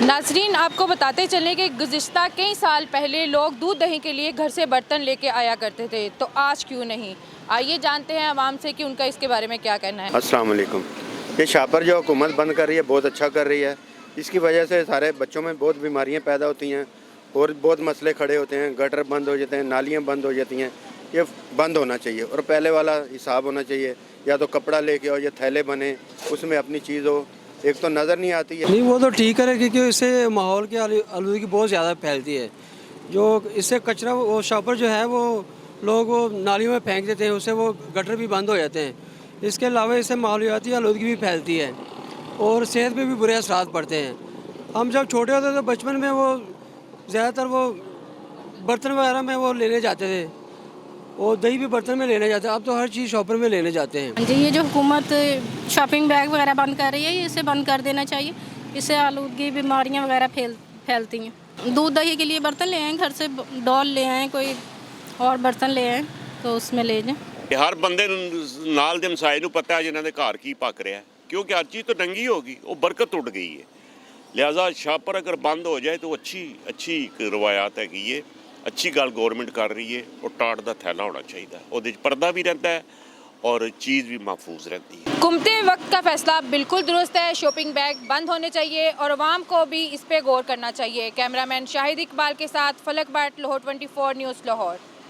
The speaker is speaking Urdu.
ناظرین، آپ کو بتاتے چلیں کہ گزشتہ کئی سال پہلے لوگ دودھ دہی کے لیے گھر سے برتن لے کے آیا کرتے تھے، تو آج کیوں نہیں؟ آئیے جانتے ہیں عوام سے کہ ان کا اس کے بارے میں کیا کہنا ہے۔ السلام علیکم۔ یہ شاپر جو حکومت بند کر رہی ہے بہت اچھا کر رہی ہے۔ اس کی وجہ سے سارے بچوں میں بہت بیماریاں پیدا ہوتی ہیں اور بہت مسئلے کھڑے ہوتے ہیں، گٹر بند ہو جاتے ہیں، نالیاں بند ہو جاتی ہیں۔ یہ بند ہونا چاہیے اور پہلے والا حساب ہونا چاہیے، یا تو کپڑا لے کے آؤ یا تھیلے بنے، اس میں اپنی چیز ہو، ایک تو نظر نہیں آتی ہے۔ نہیں، وہ تو ٹھیک ہے کیونکہ اس سے ماحول کی آلودگی بہت زیادہ پھیلتی ہے۔ جو اس سے کچرا وہ شاپر جو ہے وہ لوگ وہ نالیوں میں پھینک دیتے ہیں، اس سے وہ گٹر بھی بند ہو جاتے ہیں۔ اس کے علاوہ اس سے ماحولیاتی آلودگی بھی پھیلتی ہے اور صحت پہ بھی برے اثرات پڑتے ہیں۔ ہم جب چھوٹے ہوتے تو بچپن میں وہ زیادہ تر وہ برتن وغیرہ میں وہ لینے جاتے تھے، اور دہی بھی برتن میں لینے جاتے ہیں۔ اب تو ہر چیز شاپر میں لینے جاتے ہیں۔ جی، یہ جو حکومت شاپنگ بیگ وغیرہ بند کر رہی ہے، اسے بند کر دینا چاہیے۔ اس سے آلودگی، بیماریاں وغیرہ پھیلتی ہیں۔ دودھ دہی کے لیے برتن لے آئیں، گھر سے ڈول لے آئیں، کوئی اور برتن لے آئیں تو اس میں لے جائیں۔ ہر بندے نال دے مسائل نوں پتہ ہے جنہاں دے گھر کی پک رہا ہے، کیونکہ ہر چیز تو ننگی ہوگی، وہ برکت اٹھ گئی ہے۔ لہٰذا شاپر اگر بند ہو جائے تو اچھی روایات ہے کہ یہ اچھی گل گورنمنٹ کر رہی ہے، اور ٹاٹ دا تھیلا ہونا چاہیے، وہ پردہ بھی رہتا ہے اور چیز بھی محفوظ رہتی ہے۔ حکومت وقت کا فیصلہ بالکل درست ہے، شاپنگ بیگ بند ہونے چاہیے اور عوام کو بھی اس پہ غور کرنا چاہیے۔ کیمرہ مین شاہد اقبال کے ساتھ فلک بٹ، لاہور 24 نیوز لاہور۔